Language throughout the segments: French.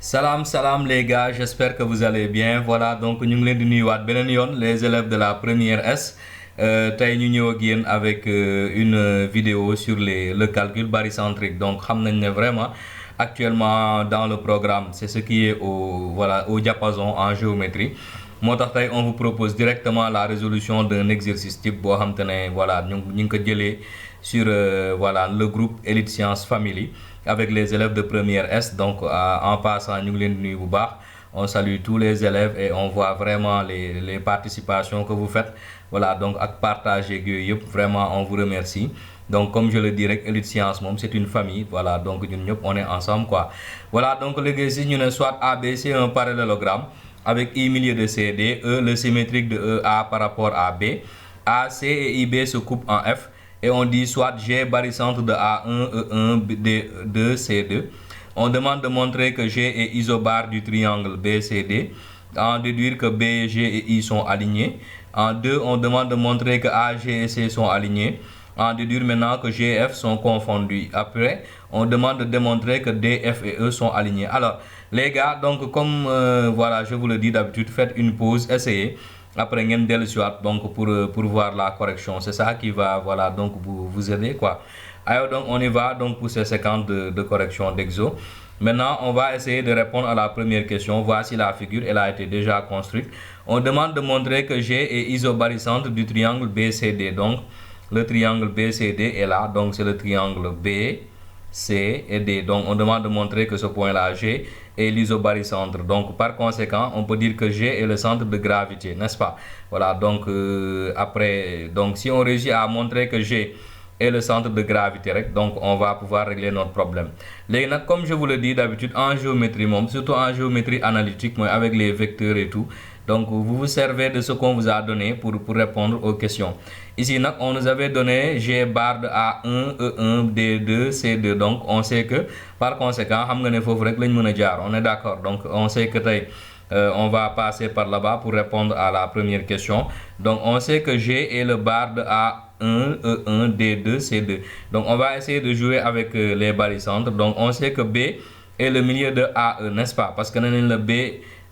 Salam salam les gars, j'espère que vous allez bien. Voilà, donc ñu ngi leen di nuyuwaat beneen yoon les élèves de la première S. Tey ñu ñëw ak yéen avec une vidéo sur le calcul barycentrique. Donc xam nañ ne vraiment actuellement dans le programme c'est ce qui est au diapason en géométrie. moo tax tey on vous propose directement la résolution d'un exercice type boo xam te ne voilà ñu ngi ko jëlee sur voilà le groupe Elite Sciences Family avec les élèves de première S. Donc en passant ñu ngi leen di nuyu bu baax, on salue tous les élèves et on voit vraiment les participations que vous faites. Voilà, donc ak partager yooyu yëpp vraiment on vous remercie. Donc comme je le dis rek Elite Sciences moom c'est une famille, voilà, donc ñun ñëpp on est ensemble quoi. Voilà, donc l'exercice ñu ne soit ABC un parallélogramme avec I milieu de CD, E le symétrique de EA par rapport à B, AC et IB se coupent en F, et on dit soit G barycentre de A1, E1, D2, C2. On demande de montrer que G est isobare du triangle BCD, en déduire que B, G et I sont alignés. En 2, on demande de montrer que A, G et C sont alignés, en déduire maintenant que G et F sont confondus. Après, on demande de démontrer que D, F et E sont alignés. Alors, les gars, donc comme voilà, je vous le dis d'habitude, faites une pause, essayez. Après, ngeen dellu si waat donc pour voir la correction. C'est ça qui va voilà donc vous aider quoi. Alors donc on y va donc pour ces séquences de correction d'exo. Maintenant, on va essayer de répondre à la première question. Voici la figure, elle a été déjà construite. On demande de montrer que G est isobarycentre du triangle BCD. Donc, le triangle BCD est là, donc c'est le triangle B, C et D. Donc, on demande de montrer que ce point-là, G, est l'isobarycentre. Donc, par conséquent, on peut dire que G est le centre de gravité, n'est-ce pas? Voilà, donc après, donc si on réussit à montrer que G est le centre de gravité, donc on va pouvoir régler notre problème. Maintenant, comme je vous le dis d'habitude, en géométrie, surtout en géométrie analytique, avec les vecteurs et tout, donc vous vous servez de ce qu'on vous a donné pour répondre aux questions. Ici, on nous avait donné G bar de A1, E1, D2, C2. Donc, on sait que, par conséquent, on est d'accord. Donc, on sait que on va passer par là-bas pour répondre à la première question. Donc, on sait que G est le bar de A1, E1, D2, C2. Donc, on va essayer de jouer avec les barycentres. Donc, on sait que B est le milieu de AE, n'est-ce pas? Parce que le B...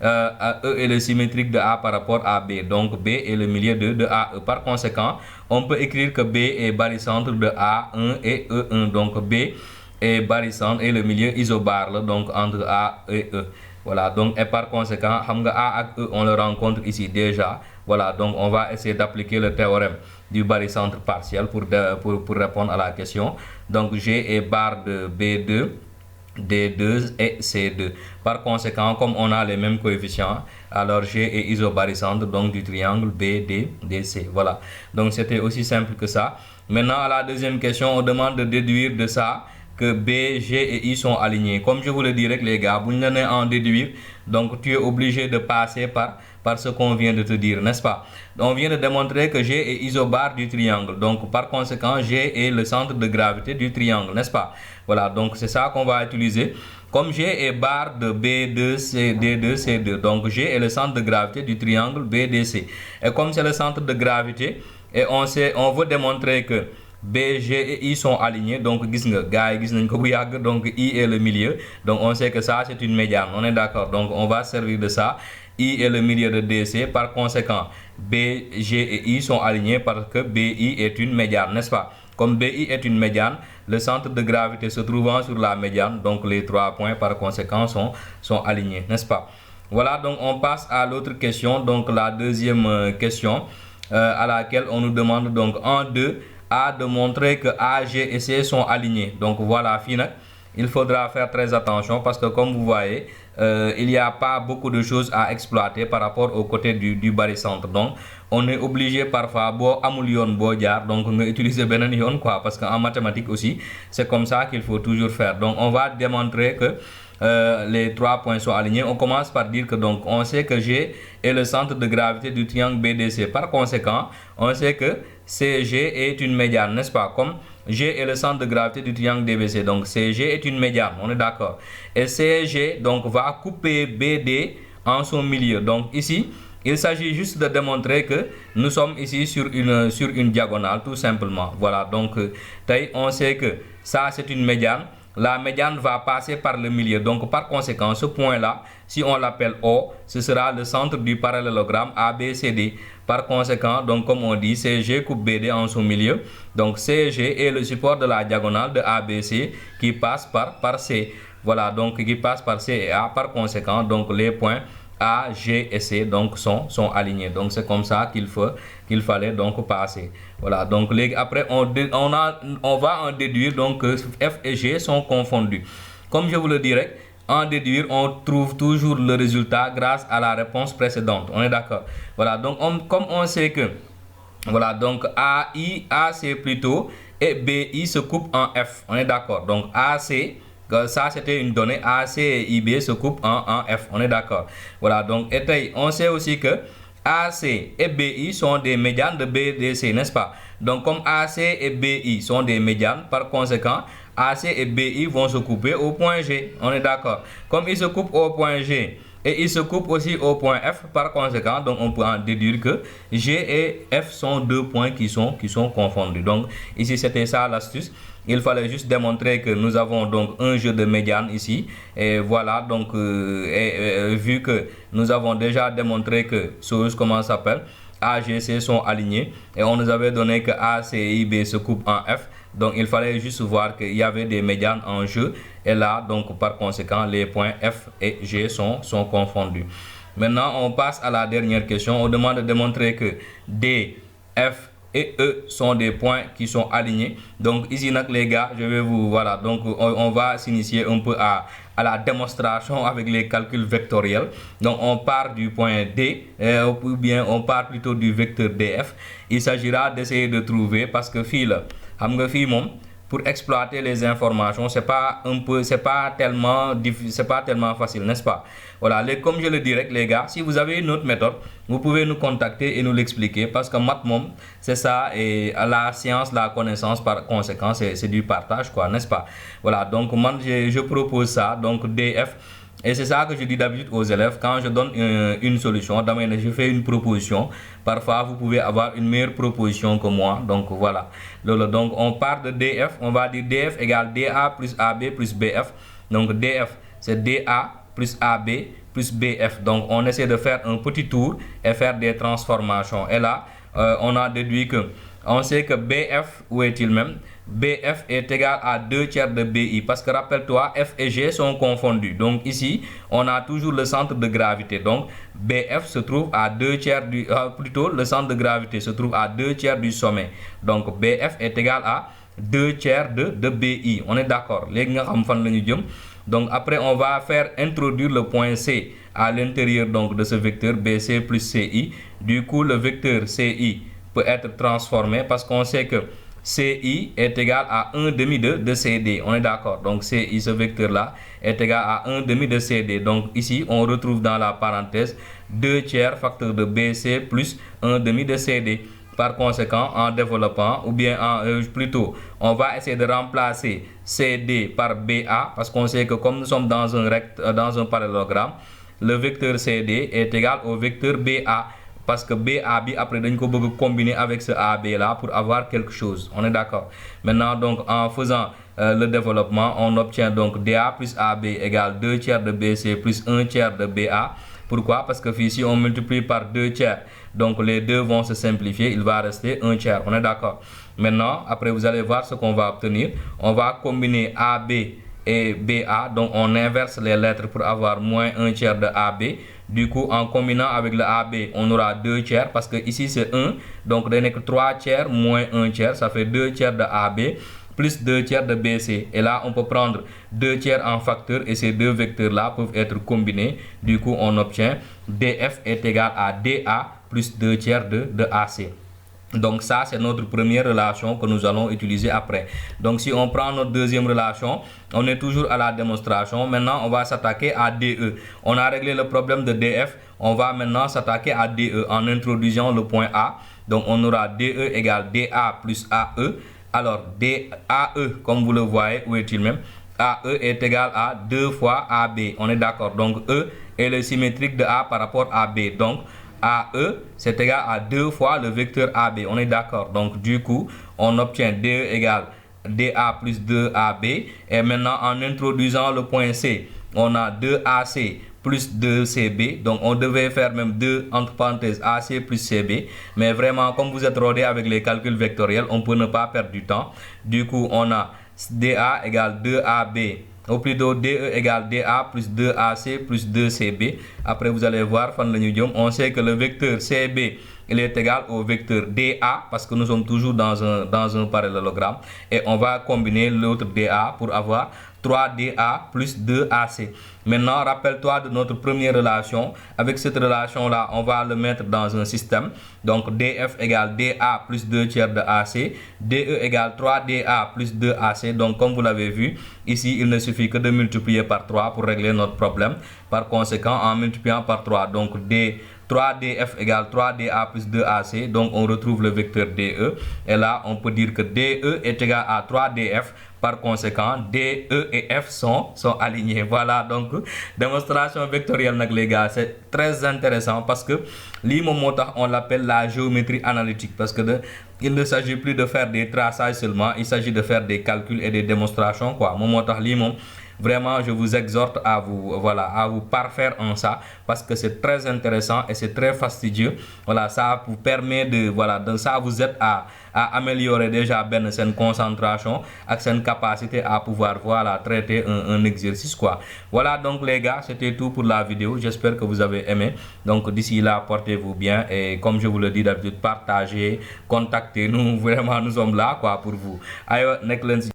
E est le symétrique de A par rapport à B. Donc B est le milieu de AE. Par conséquent, on peut écrire que B est barycentre de A1 et E1. Donc B est barycentre et le milieu isobare donc entre A et E. Voilà, donc et par conséquent, A et E, on le rencontre ici déjà. Voilà, donc on va essayer d'appliquer le théorème du barycentre partiel pour répondre à la question. Donc G est barre de B2, D2 et C2. Par conséquent, comme on a les mêmes coefficients, alors G est isobarycentre donc du triangle BDDC. Voilà. Donc c'était aussi simple que ça. Maintenant, à la deuxième question, on demande de déduire de ça que B, G et I sont alignés. Comme je vous le dirais, les gars, vous n'allez en déduire, donc tu es obligé de passer par ce qu'on vient de te dire, n'est-ce pas? On vient de démontrer que G est isobare du triangle. Donc, par conséquent, G est le centre de gravité du triangle, n'est-ce pas? Voilà, donc c'est ça qu'on va utiliser. Comme G est barre de B2, D2, C2, donc G est le centre de gravité du triangle BDC. Et comme c'est le centre de gravité, et on veut démontrer que B, G et I sont alignés, donc donc I est le milieu, donc on sait que ça c'est une médiane, on est d'accord, donc on va servir de ça. I est le milieu de DC, par conséquent B, G et I sont alignés parce que BI est une médiane, n'est-ce pas? Comme BI est une médiane, le centre de gravité se trouvant sur la médiane, donc les 3 points par conséquent sont alignés, n'est-ce pas? Voilà, donc on passe à l'autre question, donc la deuxième question à laquelle on nous demande donc en 2 de montrer que A, G et C sont alignés. Donc voilà, il faudra faire très attention parce que comme vous voyez, il n'y a pas beaucoup de choses à exploiter par rapport au côté du barycentre. Donc on est obligé parfois donc on utiliser benen quoi, parce qu'en mathématiques aussi c'est comme ça qu'il faut toujours faire. Donc on va démontrer que les 3 points sont alignés. On commence par dire que donc on sait que G est le centre de gravité du triangle BDC. Par conséquent, on sait que CG est une médiane, n'est-ce pas? Comme G est le centre de gravité du triangle DBC, donc CG est une médiane, on est d'accord. Et CG donc va couper BD en son milieu. Donc ici, il s'agit juste de démontrer que nous sommes ici sur une diagonale, tout simplement. Voilà, donc on sait que ça c'est une médiane. la médiane va passer par le milieu. Donc, par conséquent, ce point-là, si on l'appelle O, ce sera le centre du parallélogramme ABCD. Par conséquent, donc, comme on dit, CG coupe BD en son milieu. Donc, CG est le support de la diagonale de ABC qui passe par C. Voilà, donc, qui passe par C et A. Par conséquent, donc, les points A, G et C donc sont alignés. Donc c'est comme ça qu'il fallait donc passer. Voilà, donc après on va en déduire donc que F et G sont confondus. Comme je vous le dirais, en déduire, on trouve toujours le résultat grâce à la réponse précédente. On est d'accord? Voilà, donc comme on sait que voilà, donc AC plutôt et BI se coupent en F. On est d'accord? Donc AC, ça c'était une donnée, AC et IB se coupent en F, on est d'accord. Voilà, donc on sait aussi que AC et BI sont des médianes de BDC, n'est-ce pas? Donc comme AC et BI sont des médianes, par conséquent, AC et BI vont se couper au point G, on est d'accord. Comme ils se coupent au point G et ils se coupent aussi au point F, par conséquent, donc on peut en déduire que G et F sont deux points qui sont confondus. Donc ici c'était ça l'astuce. Il fallait juste démontrer que nous avons donc un jeu de médiane ici. Et voilà, donc vu que nous avons déjà démontré que comment ça s'appelle, A, G, C sont alignés. Et on nous avait donné que A, C et IB se coupent en F. Donc il fallait juste voir qu'il y avait des médianes en jeu. Et là, donc par conséquent, les points F et G sont confondus. Maintenant, on passe à la dernière question. On demande de démontrer que D, F et E sont des points qui sont alignés. Donc ici les gars, je vais vous voilà, donc on va s'initier un peu à la démonstration avec les calculs vectoriels. Donc on part du point D ou bien on part plutôt du vecteur DF. Il s'agira d'essayer de trouver, parce que fii la xam nga fii moom pour exploiter les informations, c'est pas tellement facile, n'est-ce pas? Voilà, comme je le dirais, les gars, si vous avez une autre méthode, vous pouvez nous contacter et nous l'expliquer, parce que maths, c'est ça, et la science, la connaissance, par conséquent, c'est du partage, quoi, n'est-ce pas? Voilà, donc moi, je propose ça, donc DF. Et c'est ça que je dis d'habitude aux élèves, quand je donne une solution, je fais une proposition. Parfois, vous pouvez avoir une meilleure proposition que moi. Donc voilà. Donc on part de DF, on va dire DF égale DA plus AB plus BF. Donc DF, c'est DA plus AB plus BF. Donc on essaie de faire un petit tour et faire des transformations. Et là, on a déduit que, on sait que BF, où est-il même? BF est égal à 2 tiers de BI, parce que rappelle-toi, F et G sont confondus. Donc ici, on a toujours le centre de gravité. Donc BF se trouve à 2 tiers du... plutôt, le centre de gravité se trouve à 2 tiers du sommet. Donc BF est égal à 2 tiers de BI. On est d'accord? Donc après, on va faire introduire le point C à l'intérieur donc de ce vecteur BC plus CI. Du coup, le vecteur CI peut être transformé, parce qu'on sait que CI est égal à 1 demi de CD. On est d'accord? Donc CI, ce vecteur-là, est égal à 1 demi de CD. Donc ici, on retrouve dans la parenthèse 2 tiers facteur de BC plus 1 demi de CD. Par conséquent, en développant, ou bien plutôt, on va essayer de remplacer CD par BA, parce qu'on sait que comme nous sommes dans un parallélogramme, le vecteur CD est égal au vecteur BA. Parce que BAB, après, nous pouvons combiner avec ce AB là pour avoir quelque chose. On est d'accord? Maintenant, donc, en faisant le développement, on obtient donc DA plus AB égale 2 tiers de BC plus 1 tiers de BA. Pourquoi? Parce que ici, on multiplie par 2 tiers. Donc, les deux vont se simplifier. Il va rester 1 tiers. On est d'accord? Maintenant, après, vous allez voir ce qu'on va obtenir. On va combiner AB et BA. Donc, on inverse les lettres pour avoir moins 1 tiers de AB. Du coup, en combinant avec le AB, on aura 2 tiers, parce que ici c'est 1. Donc, il n'y a que 3 tiers moins 1 tiers. Ça fait 2 tiers de AB plus 2 tiers de BC. Et là, on peut prendre 2 tiers en facteur et ces deux vecteurs-là peuvent être combinés. Du coup, on obtient DF est égal à DA plus 2 tiers de AC. Donc ça, c'est notre première relation que nous allons utiliser après. Donc si on prend notre deuxième relation, on est toujours à la démonstration. Maintenant, on va s'attaquer à DE. On a réglé le problème de DF. On va maintenant s'attaquer à DE en introduisant le point A. Donc on aura DE égale DA plus AE. Alors DAE, comme vous le voyez, où est-il même? AE est égal à 2 fois AB. On est d'accord. Donc E est le symétrique de A par rapport à B. Donc AE, c'est égal à 2 fois le vecteur AB. On est d'accord. Donc, du coup, on obtient DE égale DA plus 2AB. Et maintenant, en introduisant le point C, on a 2AC plus 2CB. Donc, on devait faire même 2 entre parenthèses AC plus CB. Mais vraiment, comme vous êtes rodé avec les calculs vectoriels, on peut ne pas perdre du temps. Du coup, on a DA égale 2AB. Au plutôt, DE égale DA plus 2AC plus 2CB. Après, vous allez voir, on sait que le vecteur CB il est égal au vecteur DA parce que nous sommes toujours dans un parallélogramme. Et on va combiner l'autre DA pour avoir 3DA plus 2AC. Maintenant, rappelle-toi de notre première relation. Avec cette relation-là, on va le mettre dans un système. Donc, DF égale DA plus 2 tiers de AC. DE égale 3DA plus 2AC. Donc, comme vous l'avez vu, ici, il ne suffit que de multiplier par 3 pour régler notre problème. Par conséquent, en multipliant par 3, donc 3DF égale 3DA plus 2AC. Donc, on retrouve le vecteur DE. Et là, on peut dire que DE est égal à 3DF. Par conséquent, D, E et F sont alignés. Voilà, donc, démonstration vectorielle, les gars, c'est très intéressant parce que on l'appelle la géométrie analytique parce que il ne s'agit plus de faire des traçages seulement, il s'agit de faire des calculs et des démonstrations, quoi. Vraiment, je vous exhorte à vous parfaire en ça parce que c'est très intéressant et c'est très fastidieux. Voilà, ça vous permet donc ça vous aide à améliorer déjà cette concentration et cette capacité à pouvoir traiter un exercice, quoi. Voilà, donc les gars, c'était tout pour la vidéo. J'espère que vous avez aimé. Donc d'ici là, portez-vous bien et comme je vous le dis d'habitude, partagez, contactez-nous. Vraiment, nous sommes là, quoi, pour vous.